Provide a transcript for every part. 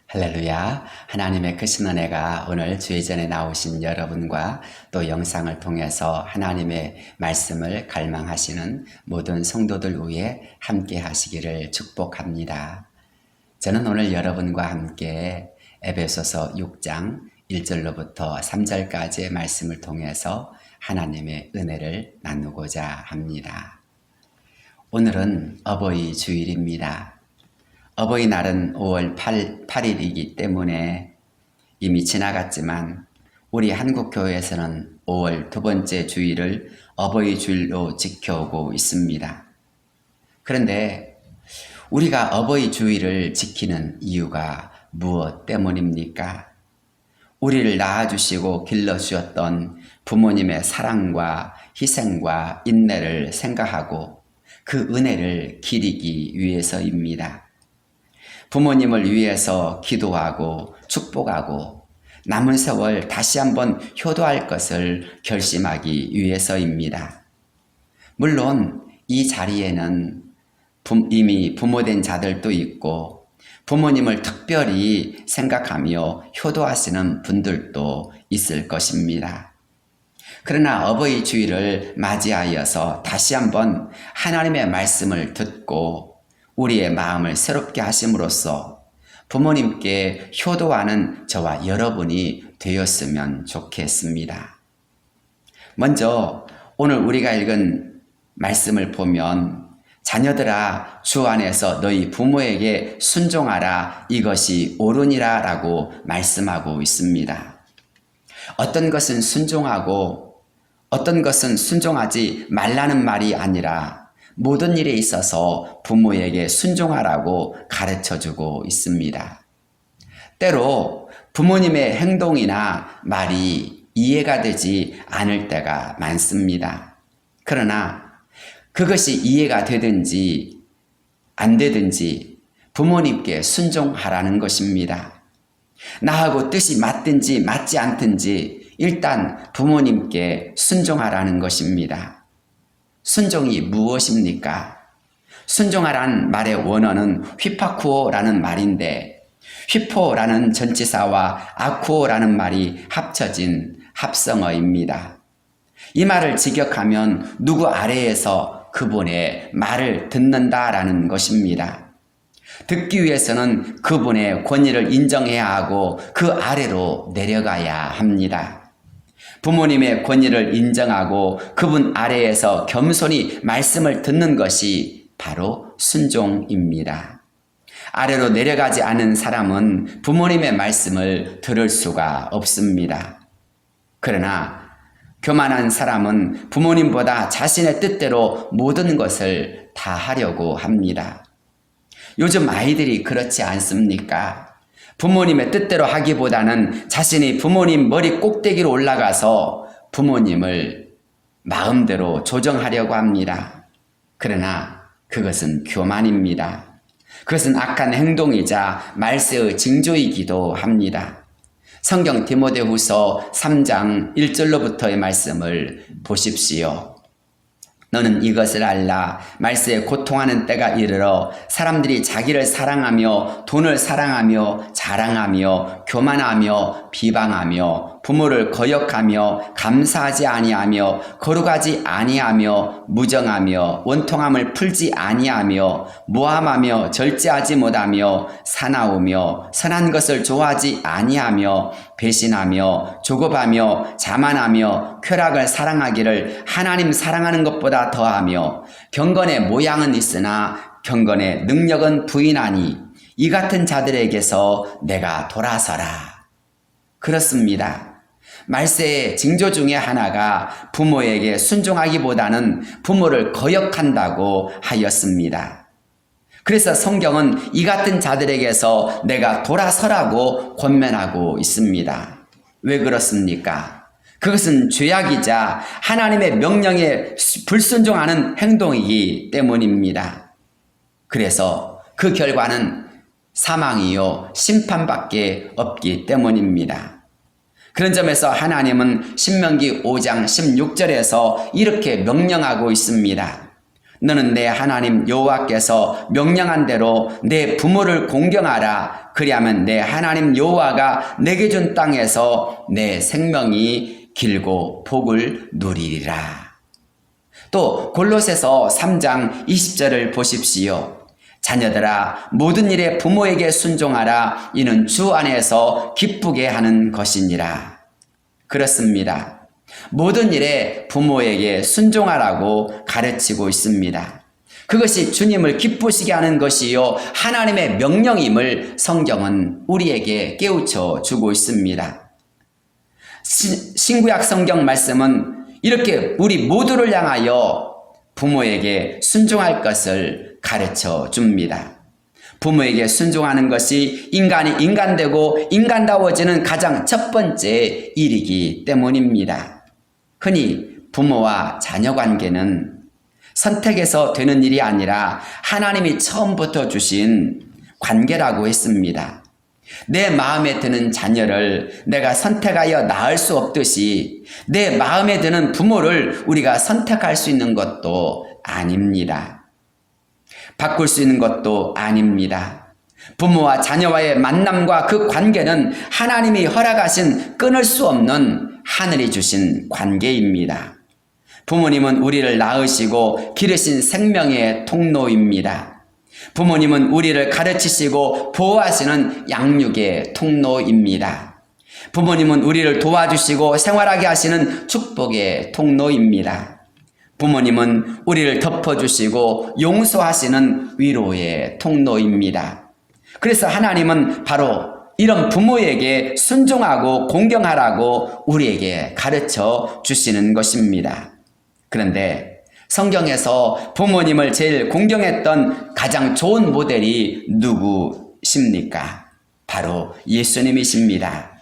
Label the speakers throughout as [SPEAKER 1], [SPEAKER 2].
[SPEAKER 1] 할렐루야. 하나님의 크신 은혜가 오늘 주의 전에 나오신 여러분과 또 영상을 통해서 하나님의 말씀을 갈망하시는 모든 성도들 위해 함께 하시기를 축복합니다. 저는 오늘 여러분과 함께 에베소서 6장 1절로부터 3절까지의 말씀을 통해서 하나님의 은혜를 나누고자 합니다. 오늘은 어버이 주일입니다. 어버이날은 5월 8일이기 때문에 이미 지나갔지만 우리 한국교회에서는 5월 두 번째 주일을 어버이 주일로 지켜오고 있습니다. 그런데 우리가 어버이 주일을 지키는 이유가 무엇 때문입니까? 우리를 낳아주시고 길러주셨던 부모님의 사랑과 희생과 인내를 생각하고 그 은혜를 기리기 위해서입니다. 부모님을 위해서 기도하고 축복하고 남은 세월 다시 한번 효도할 것을 결심하기 위해서입니다. 물론 이 자리에는 이미 부모된 자들도 있고 부모님을 특별히 생각하며 효도하시는 분들도 있을 것입니다. 그러나 어버이 주일을 맞이하여서 다시 한번 하나님의 말씀을 듣고 우리의 마음을 새롭게 하심으로써 부모님께 효도하는 저와 여러분이 되었으면 좋겠습니다. 먼저 오늘 우리가 읽은 말씀을 보면 자녀들아 주 안에서 너희 부모에게 순종하라 이것이 옳으니라 라고 말씀하고 있습니다. 어떤 것은 순종하고 어떤 것은 순종하지 말라는 말이 아니라 모든 일에 있어서 부모에게 순종하라고 가르쳐주고 있습니다. 때로 부모님의 행동이나 말이 이해가 되지 않을 때가 많습니다. 그러나 그것이 이해가 되든지 안 되든지 부모님께 순종하라는 것입니다. 나하고 뜻이 맞든지 맞지 않든지 일단 부모님께 순종하라는 것입니다. 순종이 무엇입니까? 순종하라는 말의 원어는 휘파쿠오라는 말인데 휘포라는 전치사와 아쿠오라는 말이 합쳐진 합성어입니다. 이 말을 직역하면 누구 아래에서 그분의 말을 듣는다라는 것입니다. 듣기 위해서는 그분의 권위를 인정해야 하고 그 아래로 내려가야 합니다. 부모님의 권위를 인정하고 그분 아래에서 겸손히 말씀을 듣는 것이 바로 순종입니다. 아래로 내려가지 않은 사람은 부모님의 말씀을 들을 수가 없습니다. 그러나 교만한 사람은 부모님보다 자신의 뜻대로 모든 것을 다 하려고 합니다. 요즘 아이들이 그렇지 않습니까? 부모님의 뜻대로 하기보다는 자신이 부모님 머리 꼭대기로 올라가서 부모님을 마음대로 조정하려고 합니다. 그러나 그것은 교만입니다. 그것은 악한 행동이자 말세의 징조이기도 합니다. 성경 디모데후서 3장 1절로부터의 말씀을 보십시오. 너는 이것을 알라. 말세에 고통하는 때가 이르러 사람들이 자기를 사랑하며 돈을 사랑하며 자랑하며 교만하며 비방하며 부모를 거역하며 감사하지 아니하며 거룩하지 아니하며 무정하며 원통함을 풀지 아니하며 모함하며 절제하지 못하며 사나우며 선한 것을 좋아하지 아니하며 배신하며 조급하며 자만하며 쾌락을 사랑하기를 하나님 사랑하는 것보다 더하며 경건의 모양은 있으나 경건의 능력은 부인하니 이 같은 자들에게서 내가 돌아서라. 그렇습니다. 말세의 징조 중에 하나가 부모에게 순종하기보다는 부모를 거역한다고 하였습니다. 그래서 성경은 이 같은 자들에게서 내가 돌아서라고 권면하고 있습니다. 왜 그렇습니까? 그것은 죄악이자 하나님의 명령에 불순종하는 행동이기 때문입니다. 그래서 그 결과는 사망이요 심판밖에 없기 때문입니다. 그런 점에서 하나님은 신명기 5장 16절에서 이렇게 명령하고 있습니다. 너는 내 하나님 여호와께서 명령한 대로 내 부모를 공경하라. 그리하면 내 하나님 여호와가 내게 준 땅에서 내 생명이 길고 복을 누리리라. 또 골로새서 3장 20절을 보십시오. 자녀들아, 모든 일에 부모에게 순종하라. 이는 주 안에서 기쁘게 하는 것이니라. 그렇습니다. 모든 일에 부모에게 순종하라고 가르치고 있습니다. 그것이 주님을 기쁘시게 하는 것이요 하나님의 명령임을 성경은 우리에게 깨우쳐 주고 있습니다. 신구약 성경 말씀은 이렇게 우리 모두를 향하여 부모에게 순종할 것을 가르쳐 줍니다. 부모에게 순종하는 것이 인간이 인간되고 인간다워지는 가장 첫 번째 일이기 때문입니다. 흔히 부모와 자녀 관계는 선택해서 되는 일이 아니라 하나님이 처음부터 주신 관계라고 했습니다. 내 마음에 드는 자녀를 내가 선택하여 낳을 수 없듯이 내 마음에 드는 부모를 우리가 선택할 수 있는 것도 아닙니다. 바꿀 수 있는 것도 아닙니다. 부모와 자녀와의 만남과 그 관계는 하나님이 허락하신 끊을 수 없는 하늘이 주신 관계입니다. 부모님은 우리를 낳으시고 기르신 생명의 통로입니다. 부모님은 우리를 가르치시고 보호하시는 양육의 통로입니다. 부모님은 우리를 도와주시고 생활하게 하시는 축복의 통로입니다. 부모님은 우리를 덮어주시고 용서하시는 위로의 통로입니다. 그래서 하나님은 바로 이런 부모에게 순종하고 공경하라고 우리에게 가르쳐 주시는 것입니다. 그런데 성경에서 부모님을 제일 공경했던 가장 좋은 모델이 누구십니까? 바로 예수님이십니다.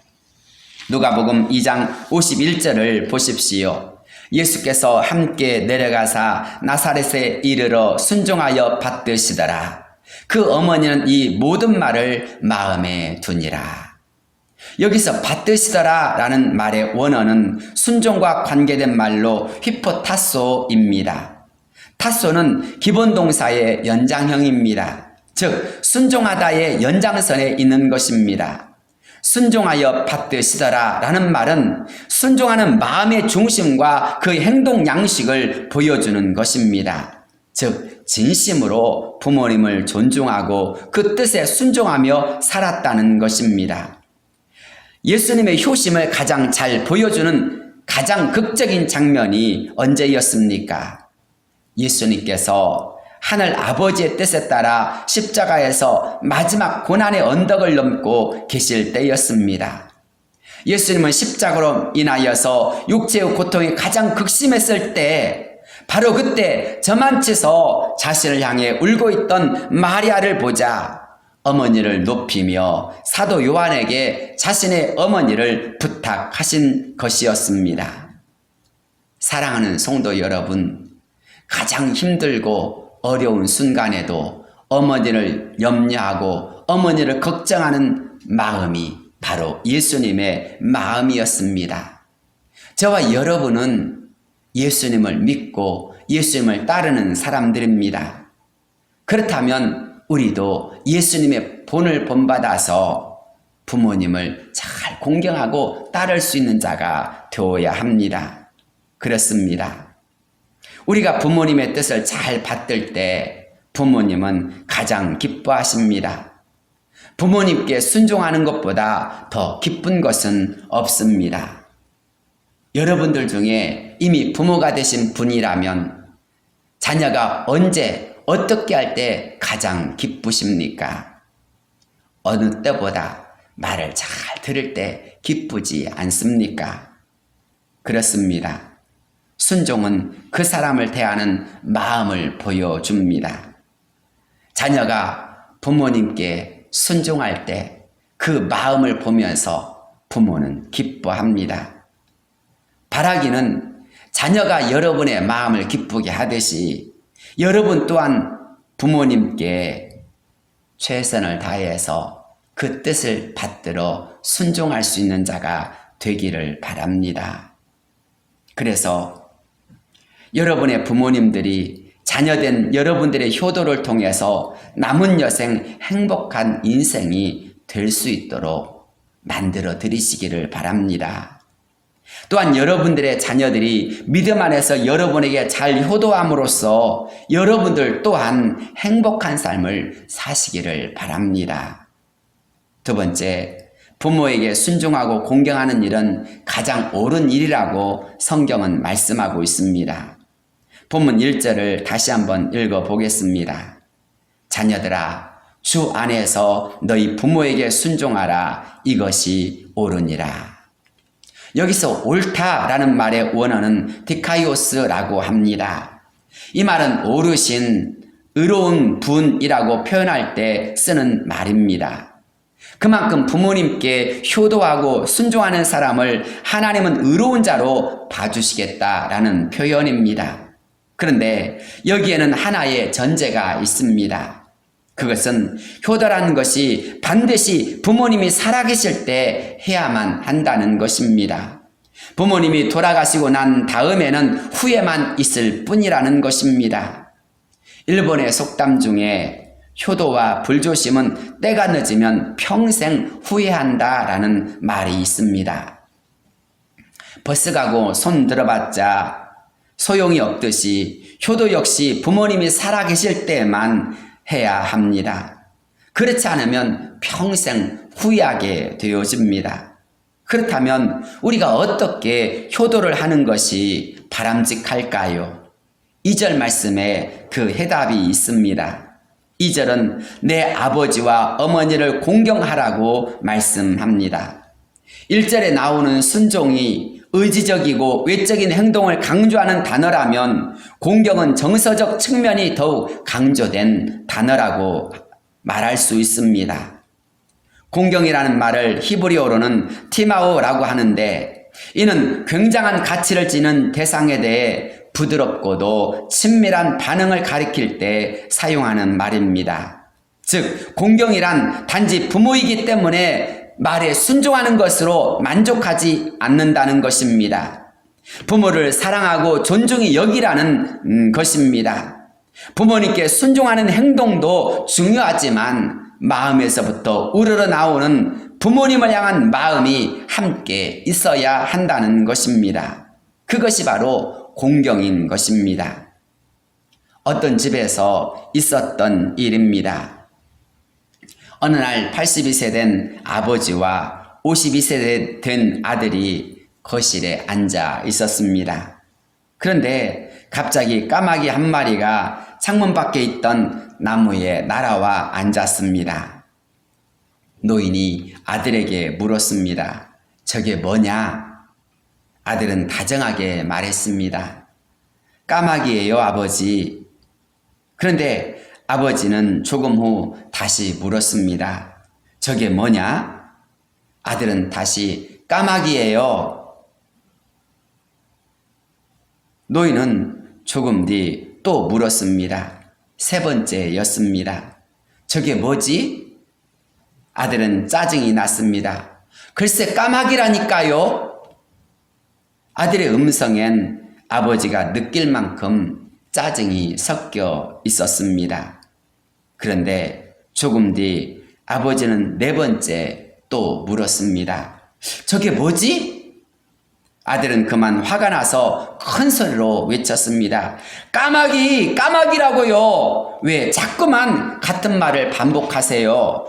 [SPEAKER 1] 누가복음 2장 51절을 보십시오. 예수께서 함께 내려가사 나사렛에 이르러 순종하여 받드시더라. 그 어머니는 이 모든 말을 마음에 두니라. 여기서 받드시더라 라는 말의 원어는 순종과 관계된 말로 휘포타소입니다. 타소는 기본동사의 연장형입니다. 즉 순종하다의 연장선에 있는 것입니다. 순종하여 받드시더라 라는 말은 순종하는 마음의 중심과 그 행동 양식을 보여주는 것입니다. 즉 진심으로 부모님을 존중하고 그 뜻에 순종하며 살았다는 것입니다. 예수님의 효심을 가장 잘 보여주는 가장 극적인 장면이 언제였습니까? 예수님께서 하늘 아버지의 뜻에 따라 십자가에서 마지막 고난의 언덕을 넘고 계실 때였습니다. 예수님은 십자가로 인하여서 육체의 고통이 가장 극심했을 때 바로 그때 저만치서 자신을 향해 울고 있던 마리아를 보자 어머니를 높이며 사도 요한에게 자신의 어머니를 부탁하신 것이었습니다. 사랑하는 성도 여러분, 가장 힘들고 어려운 순간에도 어머니를 염려하고 어머니를 걱정하는 마음이 바로 예수님의 마음이었습니다. 저와 여러분은 예수님을 믿고 예수님을 따르는 사람들입니다. 그렇다면 우리도 예수님의 본을 본받아서 부모님을 잘 공경하고 따를 수 있는 자가 되어야 합니다. 그렇습니다. 우리가 부모님의 뜻을 잘 받들 때 부모님은 가장 기뻐하십니다. 부모님께 순종하는 것보다 더 기쁜 것은 없습니다. 여러분들 중에 이미 부모가 되신 분이라면 자녀가 언제 어떻게 할 때 가장 기쁘십니까? 어느 때보다 말을 잘 들을 때 기쁘지 않습니까? 그렇습니다. 순종은 그 사람을 대하는 마음을 보여줍니다. 자녀가 부모님께 순종할 때 그 마음을 보면서 부모는 기뻐합니다. 바라기는 자녀가 여러분의 마음을 기쁘게 하듯이 여러분 또한 부모님께 최선을 다해서 그 뜻을 받들어 순종할 수 있는 자가 되기를 바랍니다. 그래서 여러분의 부모님들이 자녀된 여러분들의 효도를 통해서 남은 여생 행복한 인생이 될 수 있도록 만들어 드리시기를 바랍니다. 또한 여러분들의 자녀들이 믿음 안에서 여러분에게 잘 효도함으로써 여러분들 또한 행복한 삶을 사시기를 바랍니다. 두 번째, 부모에게 순종하고 공경하는 일은 가장 옳은 일이라고 성경은 말씀하고 있습니다. 본문 1절을 다시 한번 읽어보겠습니다. 자녀들아, 주 안에서 너희 부모에게 순종하라. 이것이 옳으니라. 여기서 옳다라는 말의 원어는 디카이오스라고 합니다. 이 말은 옳으신, 의로운 분이라고 표현할 때 쓰는 말입니다. 그만큼 부모님께 효도하고 순종하는 사람을 하나님은 의로운 자로 봐주시겠다라는 표현입니다. 그런데 여기에는 하나의 전제가 있습니다. 그것은 효도라는 것이 반드시 부모님이 살아계실 때 해야만 한다는 것입니다. 부모님이 돌아가시고 난 다음에는 후회만 있을 뿐이라는 것입니다. 일본의 속담 중에 효도와 불조심은 때가 늦으면 평생 후회한다라는 말이 있습니다. 버스 가고 손 들어봤자 소용이 없듯이 효도 역시 부모님이 살아계실 때만 해야 합니다. 그렇지 않으면 평생 후회하게 되어집니다. 그렇다면 우리가 어떻게 효도를 하는 것이 바람직할까요? 2절 말씀에 그 해답이 있습니다. 2절은 내 아버지와 어머니를 공경하라고 말씀합니다. 1절에 나오는 순종이 의지적이고 외적인 행동을 강조하는 단어라면 공경은 정서적 측면이 더욱 강조된 단어라고 말할 수 있습니다. 공경이라는 말을 히브리어로는 티마오라고 하는데 이는 굉장한 가치를 지닌 대상에 대해 부드럽고도 친밀한 반응을 가리킬 때 사용하는 말입니다. 즉, 공경이란 단지 부모이기 때문에 말에 순종하는 것으로 만족하지 않는다는 것입니다. 부모를 사랑하고 존중히 여기라는 것입니다. 부모님께 순종하는 행동도 중요하지만 마음에서부터 우러러 나오는 부모님을 향한 마음이 함께 있어야 한다는 것입니다. 그것이 바로 공경인 것입니다. 어떤 집에서 있었던 일입니다. 어느 날 82세 된 아버지와 52세 된 아들이 거실에 앉아 있었습니다. 그런데 갑자기 까마귀 한 마리가 창문 밖에 있던 나무에 날아와 앉았습니다. 노인이 아들에게 물었습니다. 저게 뭐냐? 아들은 다정하게 말했습니다. 까마귀예요, 아버지. 그런데 아버지는 조금 후 다시 물었습니다. 저게 뭐냐? 아들은 다시 까마귀예요. 노인은 조금 뒤 또 물었습니다. 세 번째였습니다. 저게 뭐지? 아들은 짜증이 났습니다. 글쎄 까마귀라니까요. 아들의 음성엔 아버지가 느낄 만큼 짜증이 섞여 있었습니다. 그런데 조금 뒤 아버지는 네 번째 또 물었습니다. 저게 뭐지? 아들은 그만 화가 나서 큰 소리로 외쳤습니다. 까마귀, 까마귀라고요. 왜 자꾸만 같은 말을 반복하세요?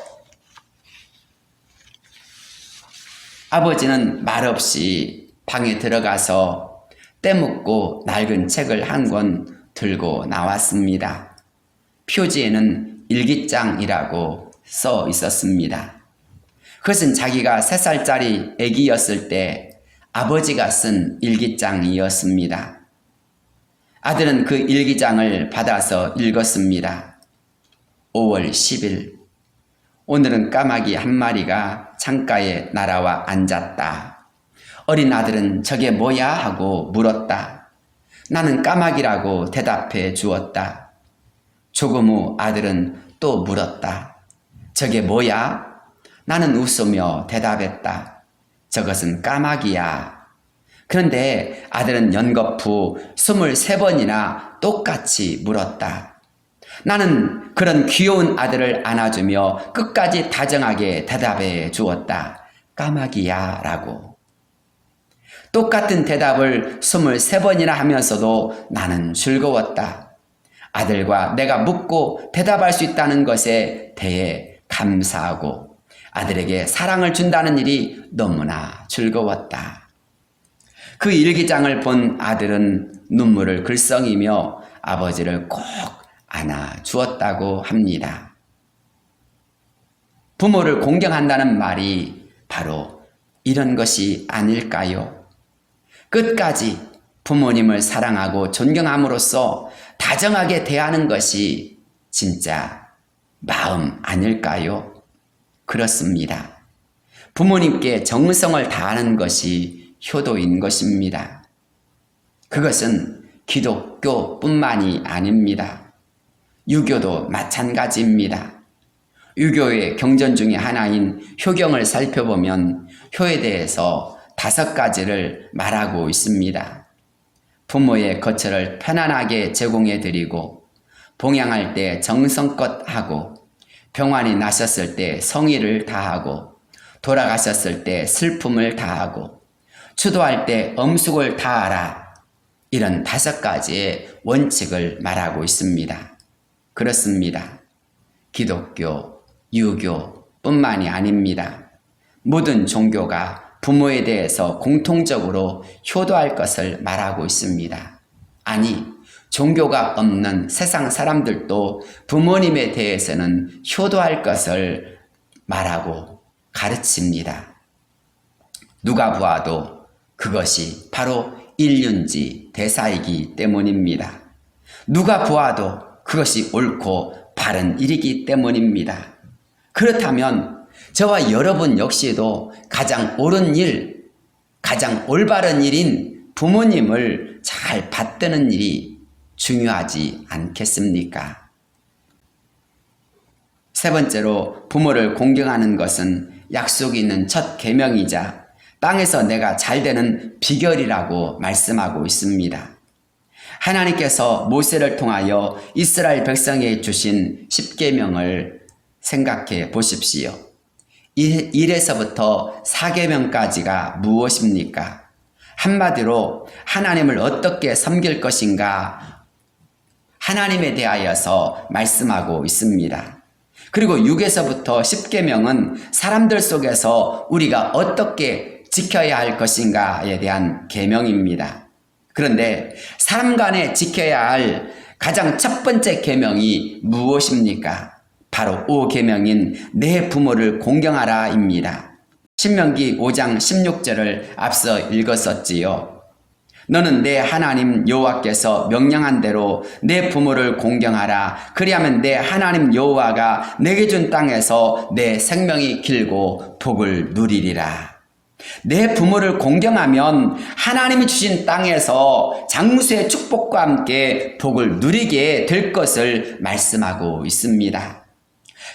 [SPEAKER 1] 아버지는 말없이 방에 들어가서 때묻고 낡은 책을 한 권 들고 나왔습니다. 표지에는 일기장이라고 써 있었습니다. 그것은 자기가 3살짜리 아기였을 때 아버지가 쓴 일기장이었습니다. 아들은 그 일기장을 받아서 읽었습니다. 5월 10일 오늘은 까마귀 한 마리가 창가에 날아와 앉았다. 어린 아들은 저게 뭐야 하고 물었다. 나는 까마귀라고 대답해 주었다. 조금 후 아들은 또 물었다. 저게 뭐야? 나는 웃으며 대답했다. 저것은 까마귀야. 그런데 아들은 연거푸 23번이나 똑같이 물었다. 나는 그런 귀여운 아들을 안아주며 끝까지 다정하게 대답해 주었다. 까마귀야 라고. 똑같은 대답을 23번이나 하면서도 나는 즐거웠다. 아들과 내가 묻고 대답할 수 있다는 것에 대해 감사하고 아들에게 사랑을 준다는 일이 너무나 즐거웠다. 그 일기장을 본 아들은 눈물을 글썽이며 아버지를 꼭 안아 주었다고 합니다. 부모를 공경한다는 말이 바로 이런 것이 아닐까요? 끝까지 부모님을 사랑하고 존경함으로써 다정하게 대하는 것이 진짜 마음 아닐까요? 그렇습니다. 부모님께 정성을 다하는 것이 효도인 것입니다. 그것은 기독교뿐만이 아닙니다. 유교도 마찬가지입니다. 유교의 경전 중에 하나인 효경을 살펴보면 효에 대해서 5가지를 말하고 있습니다. 부모의 거처를 편안하게 제공해 드리고 봉양할 때 정성껏 하고 병환이 나셨을 때 성의를 다하고 돌아가셨을 때 슬픔을 다하고 추도할 때 엄숙을 다하라. 이런 5가지의 원칙을 말하고 있습니다. 그렇습니다. 기독교, 유교뿐만이 아닙니다. 모든 종교가 부모에 대해서 공통적으로 효도할 것을 말하고 있습니다. 아니, 종교가 없는 세상 사람들도 부모님에 대해서는 효도할 것을 말하고 가르칩니다. 누가 보아도 그것이 바로 인륜지 대사이기 때문입니다. 누가 보아도 그것이 옳고 바른 일이기 때문입니다. 그렇다면 저와 여러분 역시도 가장 옳은 일, 가장 올바른 일인 부모님을 잘 받드는 일이 중요하지 않겠습니까? 세 번째로 부모를 공경하는 것은 약속이 있는 첫 계명이자 땅에서 내가 잘 되는 비결이라고 말씀하고 있습니다. 하나님께서 모세를 통하여 이스라엘 백성에게 주신 10계명을 생각해 보십시오. 1에서부터 4계명까지가 무엇입니까? 한마디로 하나님을 어떻게 섬길 것인가 하나님에 대하여서 말씀하고 있습니다. 그리고 6에서부터 10계명은 사람들 속에서 우리가 어떻게 지켜야 할 것인가에 대한 계명입니다. 그런데 사람 간에 지켜야 할 가장 첫 번째 계명이 무엇입니까? 바로 5계명인 내 부모를 공경하라입니다. 신명기 5장 16절을 앞서 읽었었지요. 너는 내 하나님 여호와께서 명령한 대로 내 부모를 공경하라. 그리하면 내 하나님 여호와가 내게 준 땅에서 내 생명이 길고 복을 누리리라. 내 부모를 공경하면 하나님이 주신 땅에서 장수의 축복과 함께 복을 누리게 될 것을 말씀하고 있습니다.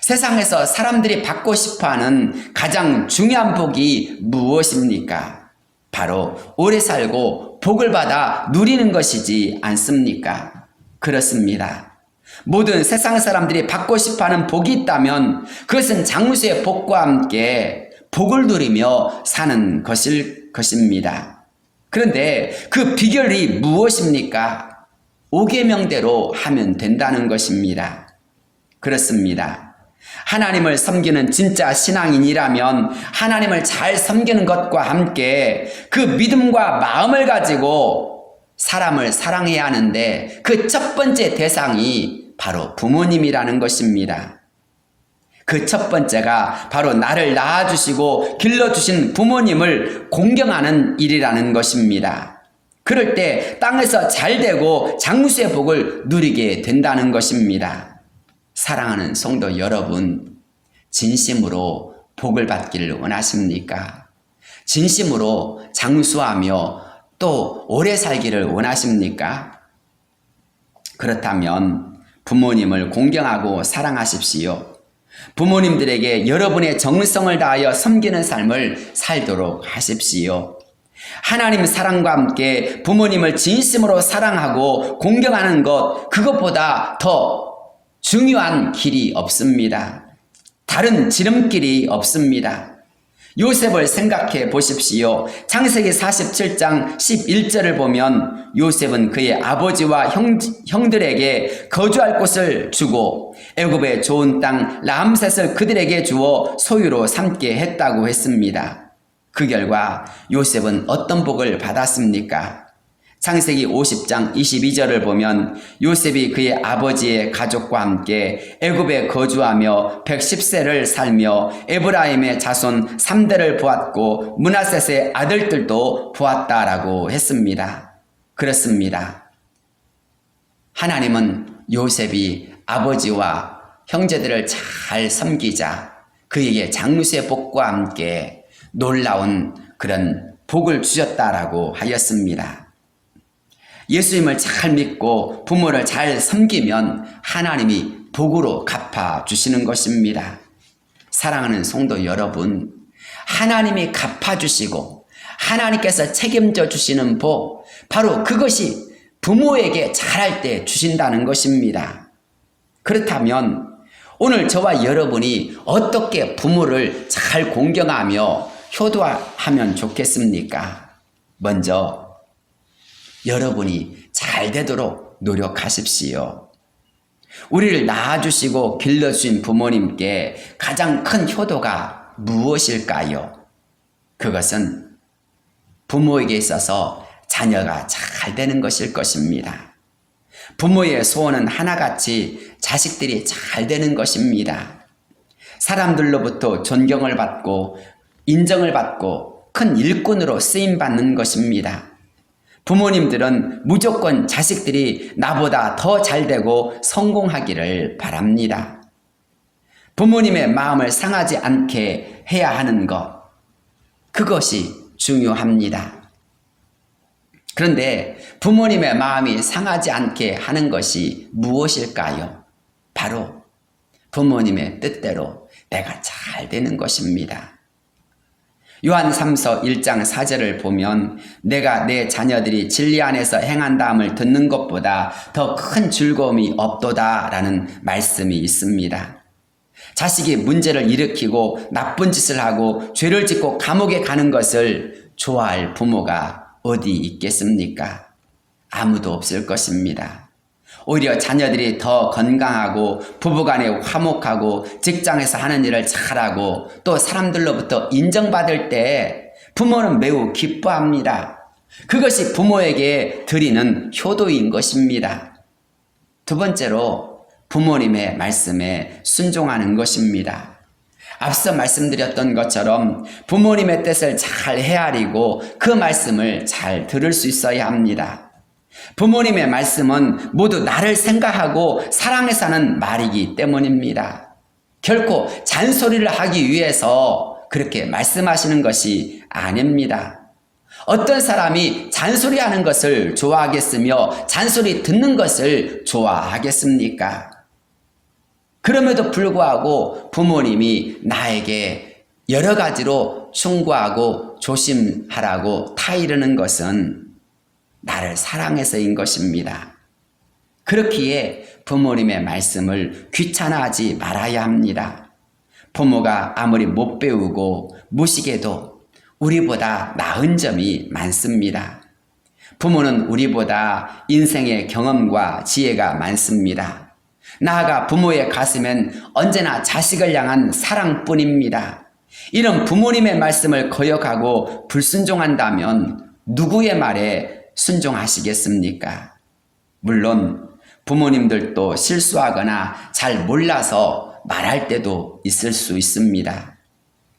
[SPEAKER 1] 세상에서 사람들이 받고 싶어하는 가장 중요한 복이 무엇입니까? 바로 오래 살고 복을 받아 누리는 것이지 않습니까? 그렇습니다. 모든 세상 사람들이 받고 싶어하는 복이 있다면 그것은 장수의 복과 함께 복을 누리며 사는 것일 것입니다. 그런데 그 비결이 무엇입니까? 5계명대로 하면 된다는 것입니다. 그렇습니다. 하나님을 섬기는 진짜 신앙인이라면 하나님을 잘 섬기는 것과 함께 그 믿음과 마음을 가지고 사람을 사랑해야 하는데 그 첫 번째 대상이 바로 부모님이라는 것입니다. 그 첫 번째가 바로 나를 낳아주시고 길러주신 부모님을 공경하는 일이라는 것입니다. 그럴 때 땅에서 잘되고 장수의 복을 누리게 된다는 것입니다. 사랑하는 성도 여러분, 진심으로 복을 받기를 원하십니까? 진심으로 장수하며 또 오래 살기를 원하십니까? 그렇다면 부모님을 공경하고 사랑하십시오. 부모님들에게 여러분의 정성을 다하여 섬기는 삶을 살도록 하십시오. 하나님 사랑과 함께 부모님을 진심으로 사랑하고 공경하는 것, 그것보다 더 중요한 길이 없습니다. 다른 지름길이 없습니다. 요셉을 생각해 보십시오. 창세기 47장 11절을 보면 요셉은 그의 아버지와 형들에게 거주할 곳을 주고 애굽의 좋은 땅 람셋을 그들에게 주어 소유로 삼게 했다고 했습니다. 그 결과 요셉은 어떤 복을 받았습니까? 창세기 50장 22절을 보면 요셉이 그의 아버지의 가족과 함께 애굽에 거주하며 110세를 살며 에브라임의 자손 3대를 보았고 므낫셋의 아들들도 보았다라고 했습니다. 그렇습니다. 하나님은 요셉이 아버지와 형제들을 잘 섬기자 그에게 장루수의 복과 함께 놀라운 그런 복을 주셨다라고 하였습니다. 예수님을 잘 믿고 부모를 잘 섬기면 하나님이 복으로 갚아주시는 것입니다. 사랑하는 성도 여러분, 하나님이 갚아주시고 하나님께서 책임져 주시는 복, 바로 그것이 부모에게 잘할 때 주신다는 것입니다. 그렇다면 오늘 저와 여러분이 어떻게 부모를 잘 공경하며 효도하면 좋겠습니까? 먼저 여러분이 잘 되도록 노력하십시오. 우리를 낳아주시고 길러주신 부모님께 가장 큰 효도가 무엇일까요? 그것은 부모에게 있어서 자녀가 잘 되는 것일 것입니다. 부모의 소원은 하나같이 자식들이 잘 되는 것입니다. 사람들로부터 존경을 받고 인정을 받고 큰 일꾼으로 쓰임받는 것입니다. 부모님들은 무조건 자식들이 나보다 더 잘되고 성공하기를 바랍니다. 부모님의 마음을 상하지 않게 해야 하는 것, 그것이 중요합니다. 그런데 부모님의 마음이 상하지 않게 하는 것이 무엇일까요? 바로 부모님의 뜻대로 내가 잘 되는 것입니다. 요한 3서 1장 4절을 보면 내가 내 자녀들이 진리 안에서 행한다함을 듣는 것보다 더 큰 즐거움이 없도다 라는 말씀이 있습니다. 자식이 문제를 일으키고 나쁜 짓을 하고 죄를 짓고 감옥에 가는 것을 좋아할 부모가 어디 있겠습니까? 아무도 없을 것입니다. 오히려 자녀들이 더 건강하고 부부간에 화목하고 직장에서 하는 일을 잘하고 또 사람들로부터 인정받을 때 부모는 매우 기뻐합니다. 그것이 부모에게 드리는 효도인 것입니다. 두 번째로 부모님의 말씀에 순종하는 것입니다. 앞서 말씀드렸던 것처럼 부모님의 뜻을 잘 헤아리고 그 말씀을 잘 들을 수 있어야 합니다. 부모님의 말씀은 모두 나를 생각하고 사랑해서 하는 말이기 때문입니다. 결코 잔소리를 하기 위해서 그렇게 말씀하시는 것이 아닙니다. 어떤 사람이 잔소리하는 것을 좋아하겠으며 잔소리 듣는 것을 좋아하겠습니까? 그럼에도 불구하고 부모님이 나에게 여러 가지로 충고하고 조심하라고 타이르는 것은 나를 사랑해서인 것입니다. 그렇기에 부모님의 말씀을 귀찮아하지 말아야 합니다. 부모가 아무리 못 배우고 무식해도 우리보다 나은 점이 많습니다. 부모는 우리보다 인생의 경험과 지혜가 많습니다. 나아가 부모의 가슴엔 언제나 자식을 향한 사랑뿐입니다. 이런 부모님의 말씀을 거역하고 불순종한다면 누구의 말에 순종하시겠습니까? 물론 부모님들도 실수하거나 잘 몰라서 말할 때도 있을 수 있습니다.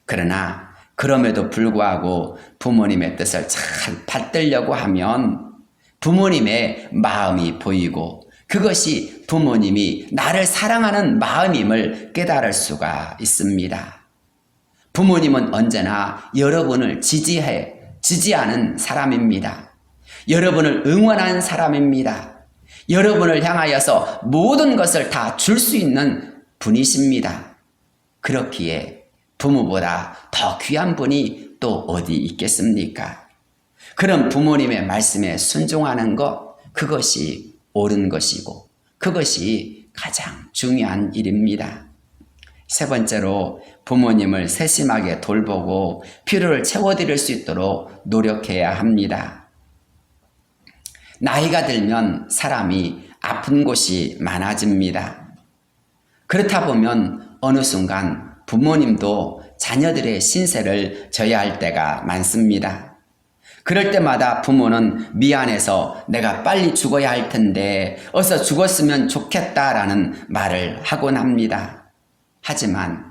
[SPEAKER 1] 그러나 그럼에도 불구하고 부모님의 뜻을 잘 받들려고 하면 부모님의 마음이 보이고 그것이 부모님이 나를 사랑하는 마음임을 깨달을 수가 있습니다. 부모님은 언제나 여러분을 지지하는 사람입니다. 여러분을 응원하는 사람입니다. 여러분을 향하여서 모든 것을 다 줄 수 있는 분이십니다. 그렇기에 부모보다 더 귀한 분이 또 어디 있겠습니까? 그런 부모님의 말씀에 순종하는 것, 그것이 옳은 것이고 그것이 가장 중요한 일입니다. 세 번째로 부모님을 세심하게 돌보고 필요를 채워드릴 수 있도록 노력해야 합니다. 나이가 들면 사람이 아픈 곳이 많아집니다. 그렇다 보면 어느 순간 부모님도 자녀들의 신세를 져야 할 때가 많습니다. 그럴 때마다 부모는 미안해서 내가 빨리 죽어야 할 텐데 어서 죽었으면 좋겠다라는 말을 하곤 합니다. 하지만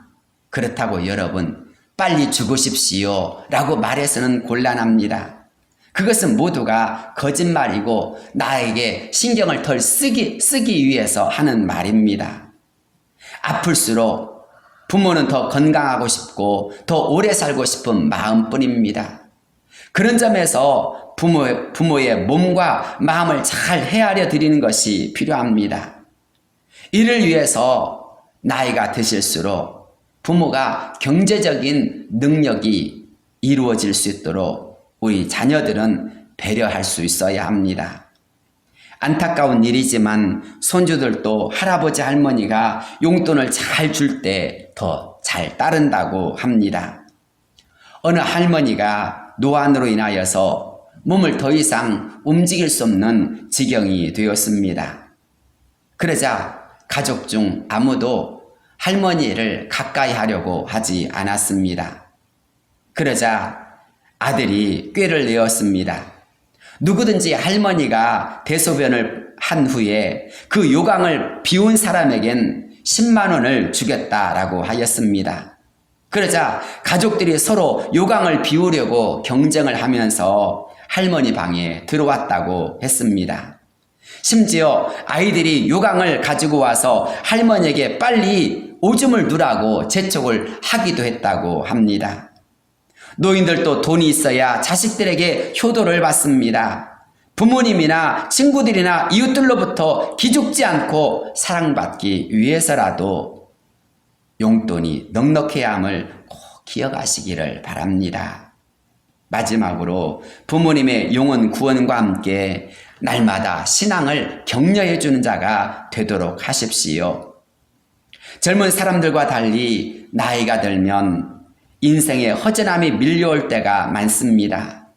[SPEAKER 1] 그렇다고 여러분 빨리 죽으십시오 라고 말해서는 곤란합니다. 그것은 모두가 거짓말이고 나에게 신경을 덜 쓰기 위해서 하는 말입니다. 아플수록 부모는 더 건강하고 싶고 더 오래 살고 싶은 마음뿐입니다. 그런 점에서 부모의 몸과 마음을 잘 헤아려 드리는 것이 필요합니다. 이를 위해서 나이가 드실수록 부모가 경제적인 능력이 이루어질 수 있도록 우리 자녀들은 배려할 수 있어야 합니다. 안타까운 일이지만 손주들도 할아버지 할머니가 용돈을 잘 줄 때 더 잘 따른다고 합니다. 어느 할머니가 노안으로 인하여서 몸을 더 이상 움직일 수 없는 지경이 되었습니다. 그러자 가족 중 아무도 할머니를 가까이 하려고 하지 않았습니다. 그러자 아들이 꾀를 내었습니다. 누구든지 할머니가 대소변을 한 후에 그 요강을 비운 사람에겐 10만 원을 주겠다라고 하였습니다. 그러자 가족들이 서로 요강을 비우려고 경쟁을 하면서 할머니 방에 들어왔다고 했습니다. 심지어 아이들이 요강을 가지고 와서 할머니에게 빨리 오줌을 누라고 재촉을 하기도 했다고 합니다. 노인들도 돈이 있어야 자식들에게 효도를 받습니다. 부모님이나 친구들이나 이웃들로부터 기죽지 않고 사랑받기 위해서라도 용돈이 넉넉해야 함을 꼭 기억하시기를 바랍니다. 마지막으로 부모님의 영혼 구원과 함께 날마다 신앙을 격려해 주는 자가 되도록 하십시오. 젊은 사람들과 달리 나이가 들면 인생의 허전함이 밀려올 때가 많습니다.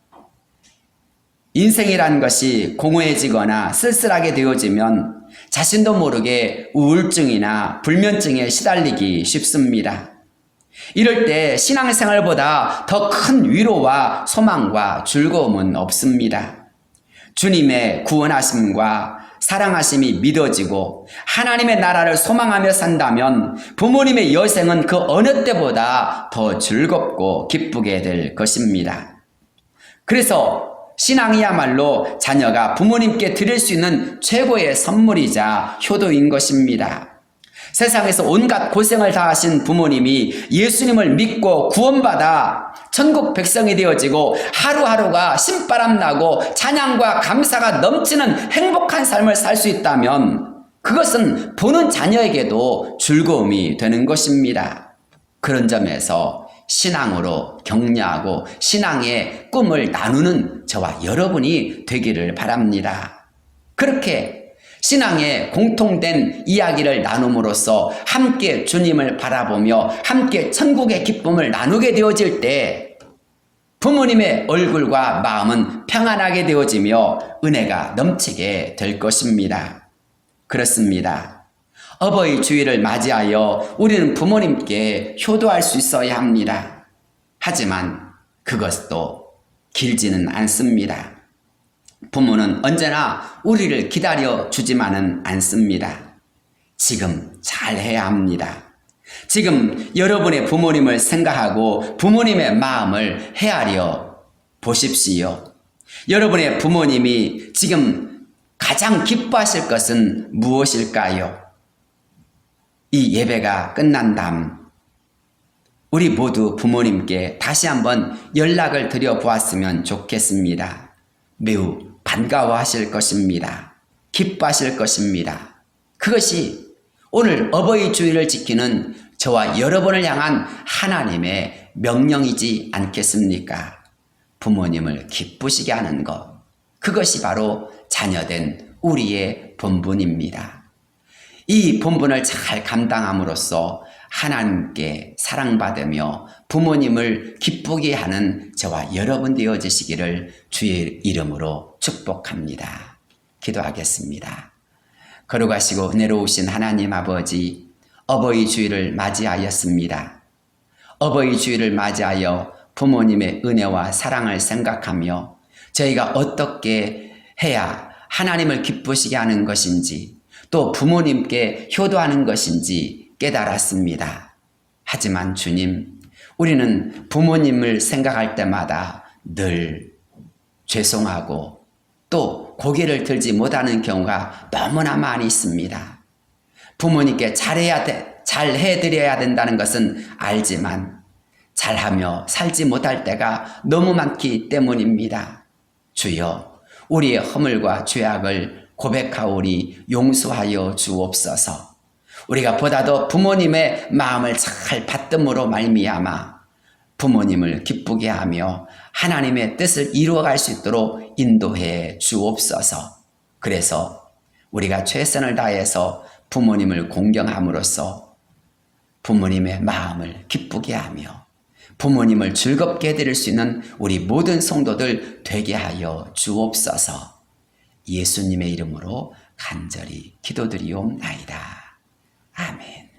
[SPEAKER 1] 인생이란 것이 공허해지거나 쓸쓸하게 되어지면 자신도 모르게 우울증이나 불면증에 시달리기 쉽습니다. 이럴 때 신앙생활보다 더 큰 위로와 소망과 즐거움은 없습니다. 주님의 구원하심과 사랑하심이 믿어지고 하나님의 나라를 소망하며 산다면 부모님의 여생은 그 어느 때보다 더 즐겁고 기쁘게 될 것입니다. 그래서 신앙이야말로 자녀가 부모님께 드릴 수 있는 최고의 선물이자 효도인 것입니다. 세상에서 온갖 고생을 다하신 부모님이 예수님을 믿고 구원받아 천국 백성이 되어지고 하루하루가 신바람 나고 찬양과 감사가 넘치는 행복한 삶을 살 수 있다면 그것은 보는 자녀에게도 즐거움이 되는 것입니다. 그런 점에서 신앙으로 격려하고 신앙의 꿈을 나누는 저와 여러분이 되기를 바랍니다. 그렇게 신앙의 공통된 이야기를 나눔으로써 함께 주님을 바라보며 함께 천국의 기쁨을 나누게 되어질 때 부모님의 얼굴과 마음은 평안하게 되어지며 은혜가 넘치게 될 것입니다. 그렇습니다. 어버이 주일을 맞이하여 우리는 부모님께 효도할 수 있어야 합니다. 하지만 그것도 길지는 않습니다. 부모는 언제나 우리를 기다려 주지만은 않습니다. 지금 잘해야 합니다. 지금 여러분의 부모님을 생각하고 부모님의 마음을 헤아려 보십시오. 여러분의 부모님이 지금 가장 기뻐하실 것은 무엇일까요? 이 예배가 끝난 다음 우리 모두 부모님께 다시 한번 연락을 드려 보았으면 좋겠습니다. 매우 반가워하실 것입니다. 기뻐하실 것입니다. 그것이 오늘 어버이 주일을 지키는 저와 여러분을 향한 하나님의 명령이지 않겠습니까? 부모님을 기쁘시게 하는 것, 그것이 바로 자녀된 우리의 본분입니다. 이 본분을 잘 감당함으로써 하나님께 사랑받으며 부모님을 기쁘게 하는 저와 여러분 되어지시기를 주의 이름으로 축복합니다. 기도하겠습니다. 거룩하시고 은혜로우신 하나님 아버지, 어버이 주일을 맞이하였습니다. 어버이 주일을 맞이하여 부모님의 은혜와 사랑을 생각하며 저희가 어떻게 해야 하나님을 기쁘시게 하는 것인지 또 부모님께 효도하는 것인지 깨달았습니다. 하지만 주님, 우리는 부모님을 생각할 때마다 늘 죄송하고 또 고개를 들지 못하는 경우가 너무나 많이 있습니다. 부모님께 잘해드려야 된다는 것은 알지만 잘하며 살지 못할 때가 너무 많기 때문입니다. 주여, 우리의 허물과 죄악을 고백하오니 용서하여 주옵소서. 우리가 보다 더 부모님의 마음을 잘 받듬으로 말미암아 부모님을 기쁘게 하며 하나님의 뜻을 이루어갈 수 있도록 인도해 주옵소서. 그래서 우리가 최선을 다해서 부모님을 공경함으로써 부모님의 마음을 기쁘게 하며 부모님을 즐겁게 해드릴 수 있는 우리 모든 성도들 되게 하여 주옵소서. 예수님의 이름으로 간절히 기도드리옵나이다. 아멘.